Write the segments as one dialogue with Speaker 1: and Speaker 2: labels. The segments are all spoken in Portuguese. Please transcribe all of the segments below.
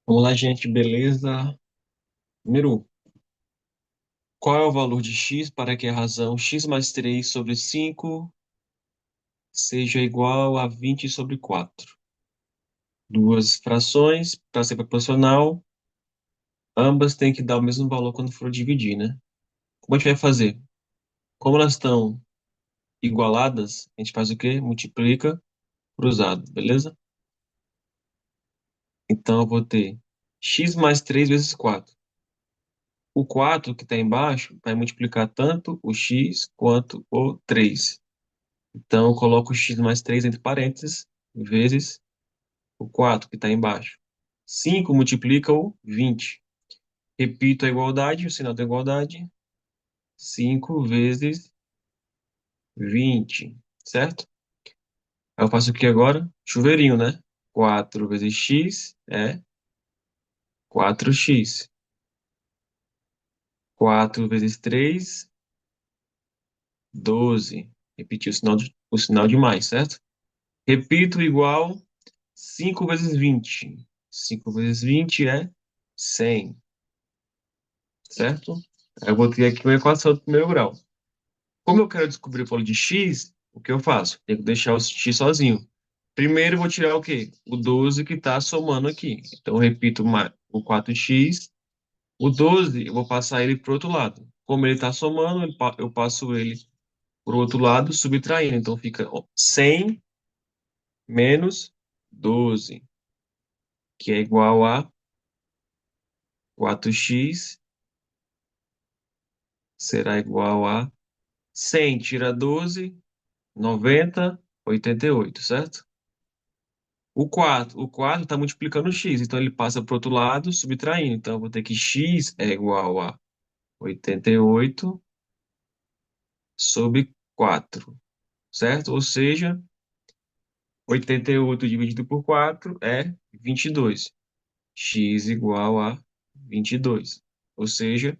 Speaker 1: Vamos lá, gente, beleza? Número 1. Qual é o valor de x para que a razão x mais 3 sobre 5 seja igual a 20 sobre 4? Duas frações, para ser proporcional, ambas têm que dar o mesmo valor quando for dividir, né? Como a gente vai fazer? Como elas estão igualadas, a gente faz o quê? Multiplica cruzado, beleza? Então eu vou ter x mais 3 vezes 4. O 4 que está embaixo vai multiplicar tanto o x quanto o 3. Então, eu coloco x mais 3 entre parênteses, vezes o 4 que está embaixo. 5 multiplica o 20. Repito a igualdade, o sinal da igualdade. 5 vezes 20, certo? Aí eu faço o que agora? Chuveirinho, né? 4 vezes x é 4x. 4 vezes 3, 12. Repetir o sinal de mais, certo? Repito igual 5 vezes 20. 5 vezes 20 é 100. Certo? Aí eu botei aqui uma equação do primeiro grau. Como eu quero descobrir o valor de x, o que eu faço? Tenho que deixar o x sozinho. Primeiro eu vou tirar o quê? O 12 que está somando aqui. Então eu repito o 4x. O 12 eu vou passar ele para o outro lado. Como ele está somando, eu passo ele para o outro lado, subtraindo. Então fica 100 menos 12, que é igual a 4x será igual a 100 tira 12, 90, 88, certo? O quadro está multiplicando o x, então ele passa para o outro lado, subtraindo. Então eu vou ter que x é igual a 88 sobre 4, certo? Ou seja, 88 dividido por 4 é 22. X igual a 22. Ou seja,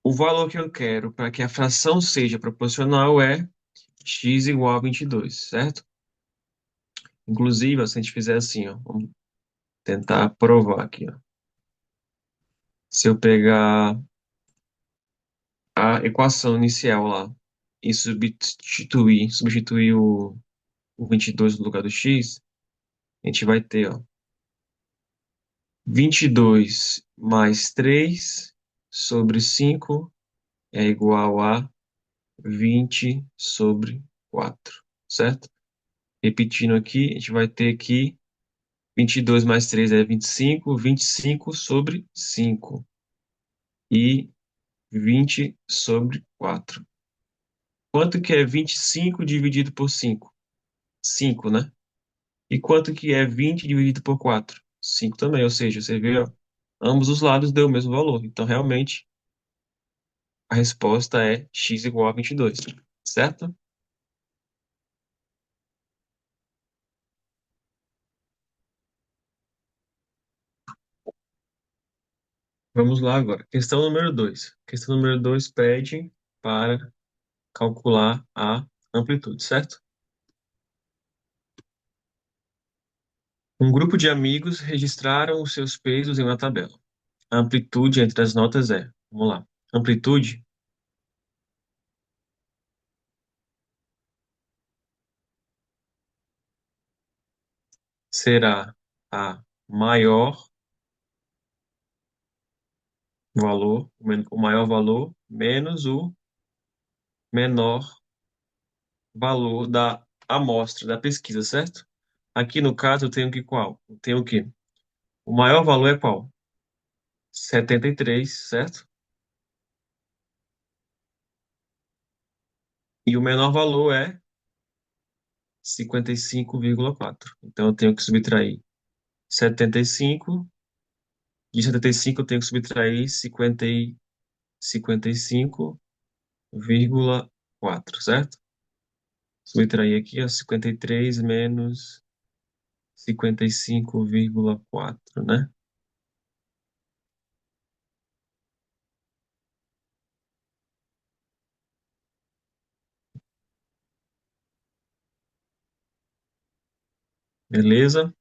Speaker 1: o valor que eu quero para que a fração seja proporcional é x igual a 22, certo? Inclusive, se a gente fizer assim, ó, vamos tentar provar aqui, ó. Se eu pegar a equação inicial lá e substituir o 22 no lugar do x, a gente vai ter, ó, 22 mais 3 sobre 5 é igual a 20 sobre 4, certo? Repetindo aqui, a gente vai ter que 22 mais 3 é 25 sobre 5 e 20 sobre 4. Quanto que é 25 dividido por 5? 5, né? E quanto que é 20 dividido por 4? 5 também, ou seja, você vê, ó, ambos os lados deu o mesmo valor. Então, realmente, a resposta é x igual a 22, certo? Vamos lá agora. Questão número 2. Questão número 2 pede para calcular a amplitude, certo? Um grupo de amigos registraram os seus pesos em uma tabela. A amplitude entre as notas é, vamos lá, amplitude será a maior valor, o maior valor menos o menor valor da amostra, da pesquisa, certo? Aqui no caso eu tenho que qual? Eu tenho que o maior valor é qual? 73, certo? E o menor valor é 55,4. Então eu tenho que subtrair 75. De 75 eu tenho que subtrair 55,4, certo? Subtrair aqui, ó, 53 menos 55,4, né? Beleza?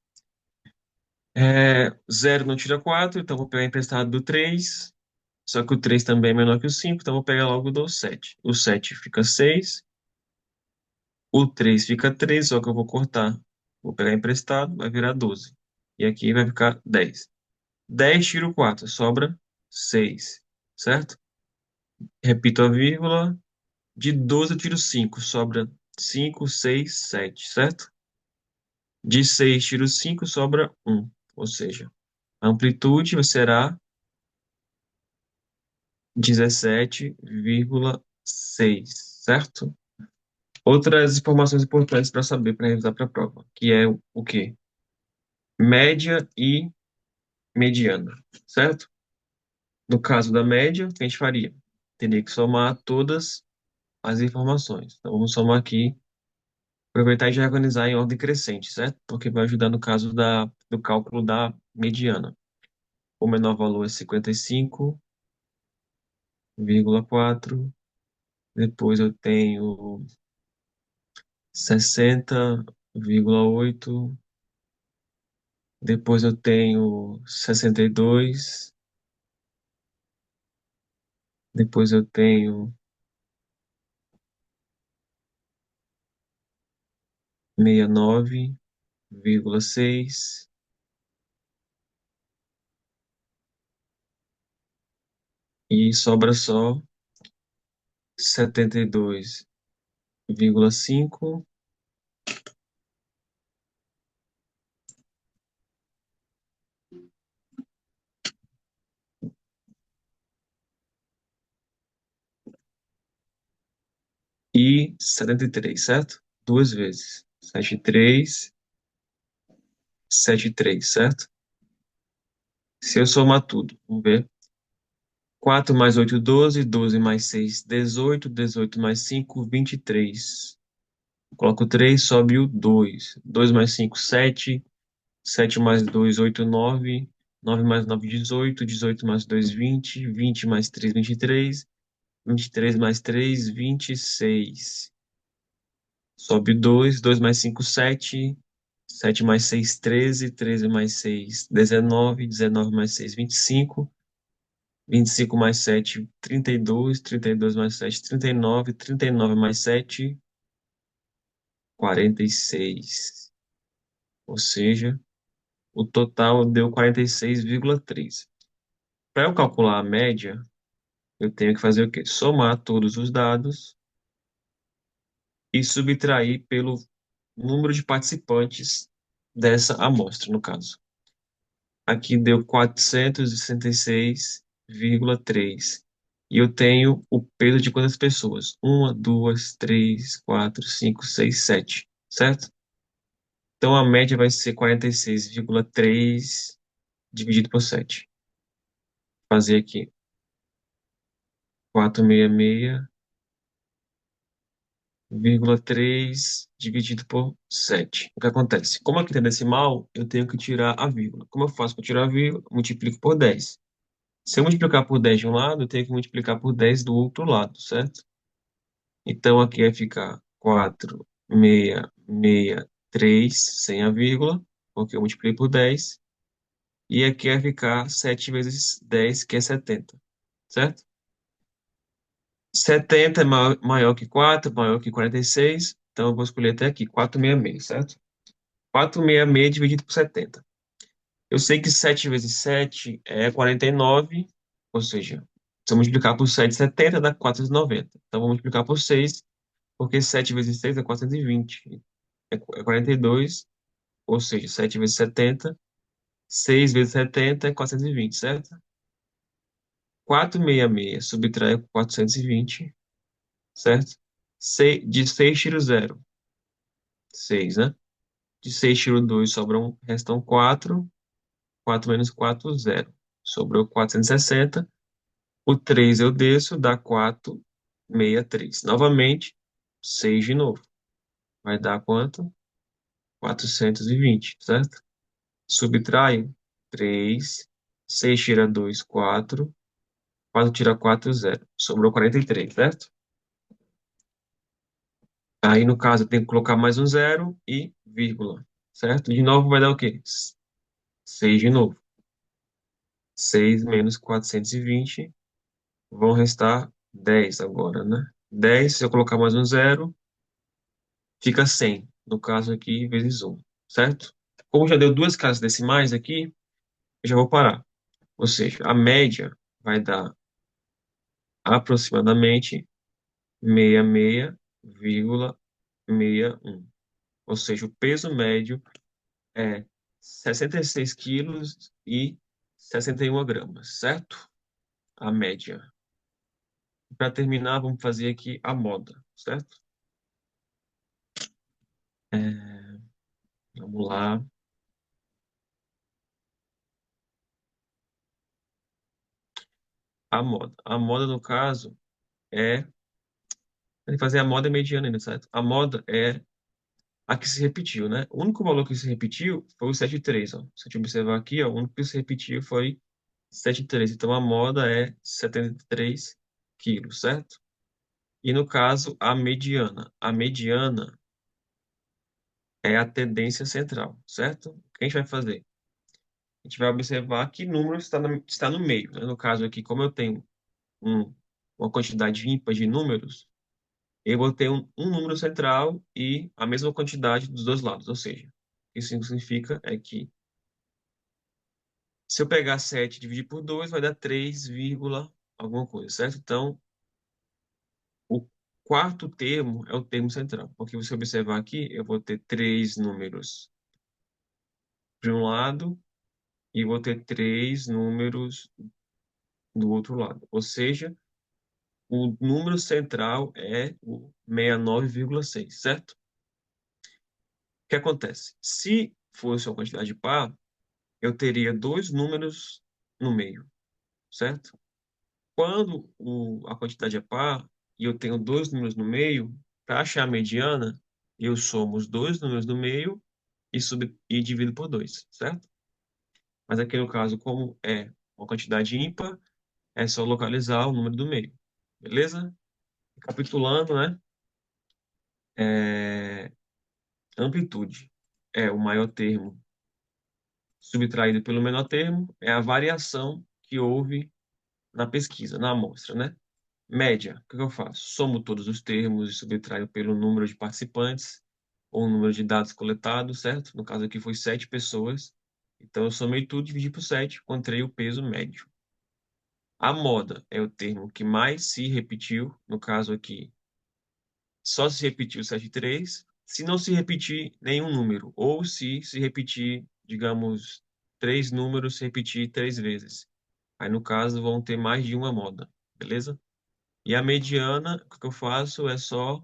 Speaker 1: Zero não tira 4, então vou pegar emprestado do 3. Só que o 3 também é menor que o 5, então vou pegar logo do 7. O 7 fica 6, o 3 fica 3, só que eu vou cortar. Vou pegar emprestado, vai virar 12. E aqui vai ficar 10. 10 tiro 4, sobra 6, certo? Repito a vírgula. De 12 eu tiro 5, sobra 5, 6, 7, certo? De 6 tiro 5, sobra um. Ou seja, a amplitude será 17,6, certo? Outras informações importantes para saber, para revisar para a prova, que é o quê? Média e mediana, certo? No caso da média, o que a gente faria? Teria que somar todas as informações. Então, vamos somar aqui, aproveitar e já organizar em ordem crescente, certo? Porque vai ajudar no caso do cálculo da mediana. O menor valor é 55,4. Depois eu tenho 60,8. Depois eu tenho 62. Depois eu tenho 69,6. E sobra só 72,5 e 73, certo? Duas vezes. 73, 73, certo? Se eu somar tudo, vamos ver. 4 mais 8, 12. 12 mais 6, 18. 18 mais 5, 23. Coloco 3, sobe o 2. 2 mais 5, 7. 7 mais 2, 8, 9. 9 mais 9, 18. 18 mais 2, 20. 20 mais 3, 23. 23 mais 3, 26. Sobe 2. 2 mais 5, 7. 7 mais 6, 13. 13 mais 6, 19. 19 mais 6, 25. 25 mais 7, 32. 32 mais 7, 39. 39 mais 7, 46. Ou seja, o total deu 46,3. Para eu calcular a média, eu tenho que fazer o quê? Somar todos os dados e subtrair pelo número de participantes dessa amostra, no caso. Aqui deu 466,3. E eu tenho o peso de quantas pessoas? Uma, duas, três, quatro, cinco, seis, sete. Certo? Então a média vai ser 46,3 dividido por 7. Fazer aqui 466,3 dividido por 7. O que acontece? Como aqui tem decimal, eu tenho que tirar a vírgula. Como eu faço para tirar a vírgula? Multiplico por 10. Se eu multiplicar por 10 de um lado, eu tenho que multiplicar por 10 do outro lado, certo? Então aqui vai ficar 4,663 sem a vírgula, porque eu multipliquei por 10. E aqui vai ficar 7 vezes 10, que é 70, certo? 70 é maior que 4, maior que 46. Então eu vou escolher até aqui, 466, certo? 466 dividido por 70. Eu sei que 7 vezes 7 é 49, ou seja, se eu multiplicar por 7, 70 dá 490. Então, eu vou multiplicar por 6, porque 7 vezes 6 é 420. É 42, ou seja, 7 vezes 70. 6 vezes 70 é 420, certo? 466 subtrai 420, certo? De 6 tiro zero, 6, né? De 6 tiro 2 sobram, restam 4. 4 menos 4, 0. Sobrou 460. O 3 eu desço, dá 463. Novamente, 6 de novo. Vai dar quanto? 420, certo? Subtraio 3. 6 tira 2, 4. 4 tira 4, 0. Sobrou 43, certo? Aí, no caso, eu tenho que colocar mais um zero e vírgula, certo? De novo, vai dar o quê? 6 de novo. 6 menos 420 vão restar 10 agora, né? 10, se eu colocar mais um zero, fica 100. No caso aqui, vezes um, certo? Como já deu duas casas decimais aqui, eu já vou parar. Ou seja, a média vai dar aproximadamente 66,61. Ou seja, o peso médio é 66 quilos e 61 gramas, certo? A média. Para terminar, vamos fazer aqui a moda, certo? É, vamos lá. A moda. A moda, no caso, é. Tem que fazer a moda mediana ainda, certo? A moda é a que se repetiu, né? O único valor que se repetiu foi o 7,3, ó. Se a gente observar aqui, ó, o único que se repetiu foi 7,3. Então a moda é 73 quilos, certo? E no caso, a mediana. A mediana é a tendência central, certo? O que a gente vai fazer? A gente vai observar que número está no meio, né? No caso aqui, como eu tenho um- uma quantidade ímpar de números, eu vou ter um número central e a mesma quantidade dos dois lados. Ou seja, o que isso significa é que se eu pegar 7 e dividir por 2 vai dar 3, vírgula alguma coisa, certo? Então, o quarto termo é o termo central. Porque você observar aqui, eu vou ter três números de um lado e vou ter três números do outro lado. Ou seja, o número central é o 69,6, certo? O que acontece? Se fosse uma quantidade par, eu teria dois números no meio, certo? Quando a quantidade é par e eu tenho dois números no meio, para achar a mediana, eu somo os dois números no meio e divido por dois, certo? Mas aqui no caso, como é uma quantidade ímpar, é só localizar o número do meio, beleza? Recapitulando, né? É, amplitude é o maior termo subtraído pelo menor termo, é a variação que houve na pesquisa, na amostra, né? Média, o que que eu faço? Somo todos os termos e subtraio pelo número de participantes ou o número de dados coletados, certo? No caso aqui foi 7 pessoas. Então eu somei tudo, dividi por 7, encontrei o peso médio. A moda é o termo que mais se repetiu, no caso aqui, só se repetiu 7,3. Se não se repetir nenhum número, ou se repetir, digamos, três números, se repetir três vezes. Aí, no caso, vão ter mais de uma moda, beleza? E a mediana, o que eu faço é só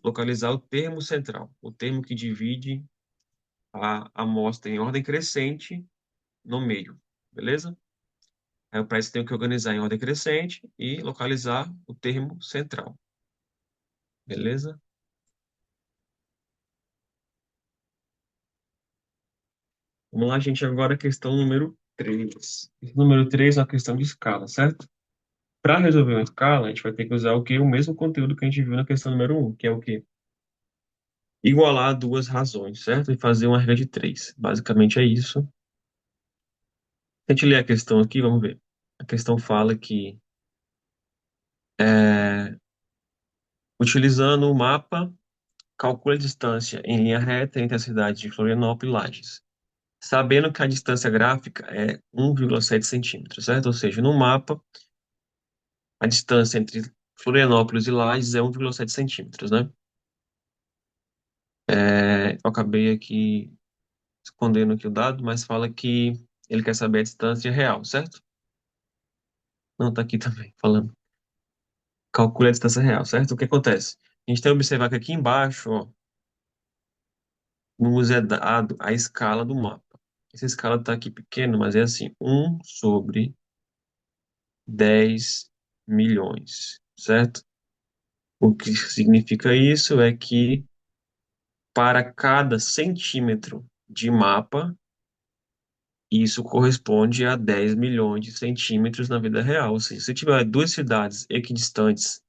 Speaker 1: localizar o termo central, o termo que divide a amostra em ordem crescente no meio, beleza? Aí, para isso, tenho que organizar em ordem crescente e localizar o termo central, beleza? Vamos lá, gente, agora a questão número 3. Número 3 é uma questão de escala, certo? Para resolver uma escala, a gente vai ter que usar o quê? O mesmo conteúdo que a gente viu na questão número um, que é o quê? Igualar duas razões, certo? E fazer uma regra de três. Basicamente é isso. Se a gente ler a questão aqui, vamos ver. A questão fala que, é, utilizando o mapa, calcule a distância em linha reta entre as cidades de Florianópolis e Lages, sabendo que a distância gráfica é 1,7 centímetros, certo? Ou seja, no mapa, a distância entre Florianópolis e Lages é 1,7 centímetros, né? Eu acabei aqui escondendo aqui o dado, mas fala que ele quer saber a distância real, certo? Não, tá aqui também, falando. Calcule a distância real, certo? O que acontece? A gente tem que observar que aqui embaixo, ó, nos é dado a escala do mapa. Essa escala tá aqui pequena, mas é assim, 1/10 milhões, certo? O que significa isso é que para cada centímetro de mapa, isso corresponde a 10 milhões de centímetros na vida real. Ou seja, se tiver duas cidades equidistantes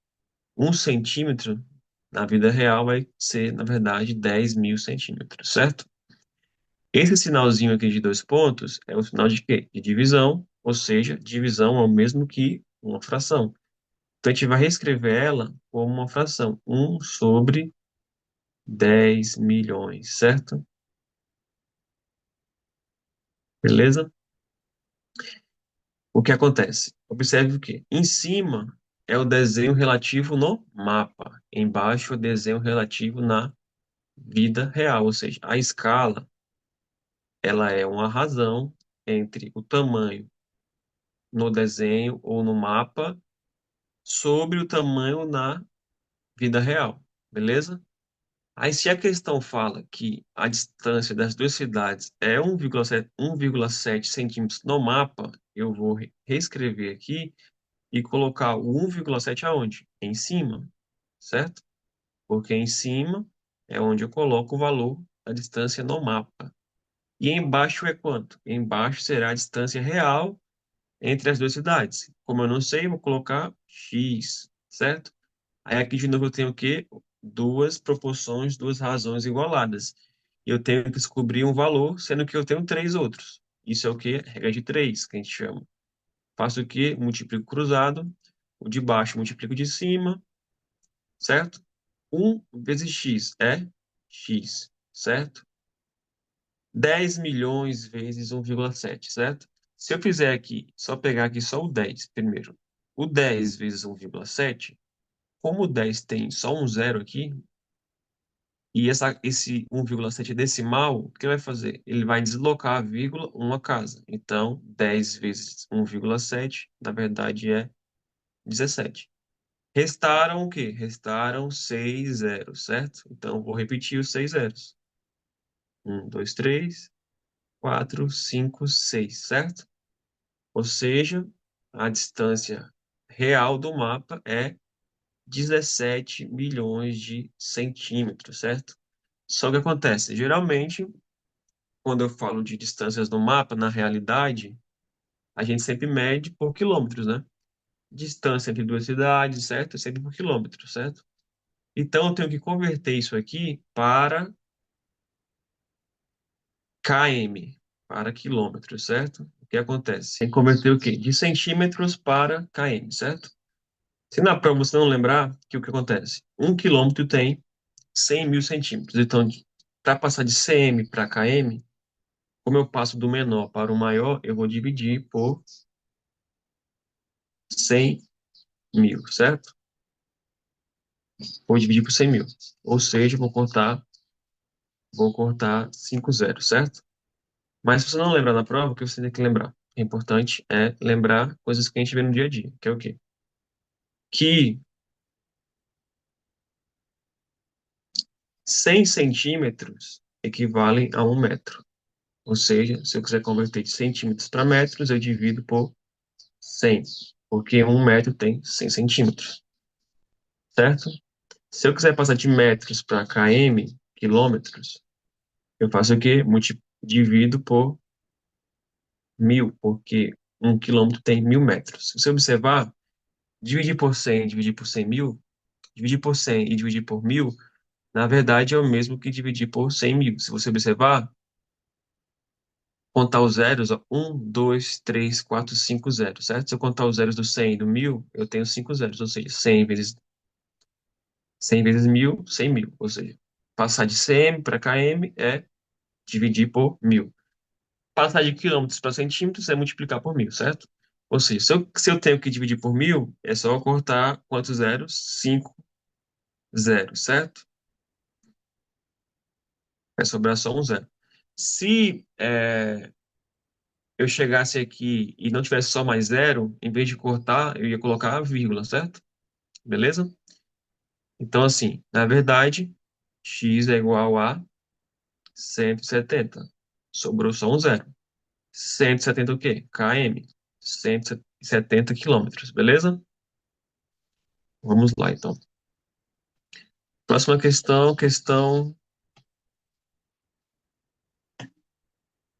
Speaker 1: 1 centímetro, na vida real vai ser, na verdade, 10 mil centímetros, certo? Esse sinalzinho aqui de dois pontos é o sinal de quê? De divisão, ou seja, divisão é o mesmo que uma fração. Então, a gente vai reescrever ela como uma fração. 1/10 milhões, certo? Beleza? O que acontece? Observe o quê? Em cima é o desenho relativo no mapa. Embaixo é o desenho relativo na vida real. Ou seja, a escala, ela é uma razão entre o tamanho no desenho ou no mapa sobre o tamanho na vida real. Beleza? Aí, se a questão fala que a distância das duas cidades é 1,7 centímetros no mapa, eu vou reescrever aqui e colocar o 1,7 aonde? Em cima, certo? Porque em cima é onde eu coloco o valor da distância no mapa. E embaixo é quanto? Embaixo será a distância real entre as duas cidades. Como eu não sei, eu vou colocar x, certo? Aí aqui de novo eu tenho o quê? Duas proporções, duas razões igualadas. E eu tenho que descobrir um valor, sendo que eu tenho três outros. Isso é o quê? Regra de três, que a gente chama. Faço o quê? Multiplico cruzado. O de baixo multiplico de cima, certo? 1 vezes x é x, certo? 10 milhões vezes 1,7, certo? Se eu fizer aqui, só pegar aqui só o 10 primeiro. O 10 vezes 1,7, como o 10 tem só um zero aqui, e esse 1,7 é decimal, o que ele vai fazer? Ele vai deslocar a vírgula uma casa. Então, 10 vezes 1,7, na verdade, é 17. Restaram o quê? Restaram 6 zeros, certo? Então, vou repetir os 6 zeros. 1, 2, 3, 4, 5, 6, certo? Ou seja, a distância real do mapa é 17 milhões de centímetros, certo? Só que acontece, geralmente, quando eu falo de distâncias no mapa, na realidade, a gente sempre mede por quilômetros, né? Distância entre duas cidades, certo? É sempre por quilômetro, certo? Então, eu tenho que converter isso aqui para km, para quilômetros, certo? O que acontece? Tem que converter o quê? De centímetros para km, certo? Se na prova você não lembrar, que o que acontece? 1 quilômetro tem 100 mil centímetros. Então, para passar de cm para km, como eu passo do menor para o maior, eu vou dividir por 100 mil, certo? Vou dividir por 100 mil. Ou seja, vou cortar 5 zeros, certo? Mas se você não lembrar na prova, o que você tem que lembrar? O importante é lembrar coisas que a gente vê no dia a dia, que é o quê? Que 100 centímetros equivalem a 1 metro. Ou seja, se eu quiser converter de centímetros para metros, eu divido por 100, porque 1 metro tem 100 centímetros, certo? Se eu quiser passar de metros para km, quilômetros, eu faço o quê? Divido por 1.000, porque 1 quilômetro tem 1.000 metros. Se você observar, dividir por 100, dividir por 100 mil, dividir por 100 e dividir por 1.000, na verdade é o mesmo que dividir por 100 mil. Se você observar, contar os zeros, ó, 1, 2, 3, 4, 5 zeros, certo? Se eu contar os zeros do 100 e do 1.000, eu tenho 5 zeros, ou seja, 100 vezes 1.000, 100 mil. Ou seja, passar de cm para km é dividir por 1.000. Passar de quilômetros para centímetros é multiplicar por 1.000, certo? Ou seja, se eu tenho que dividir por 1.000, é só cortar quantos zeros? 5 zeros, certo? Vai sobrar só um zero. Se eu chegasse aqui e não tivesse só mais zero, em vez de cortar, eu ia colocar a vírgula, certo? Beleza? Então, assim, na verdade, x é igual a 170. Sobrou só um zero. 170 o quê? km. 170 quilômetros, beleza? Vamos lá, então. Próxima questão, questão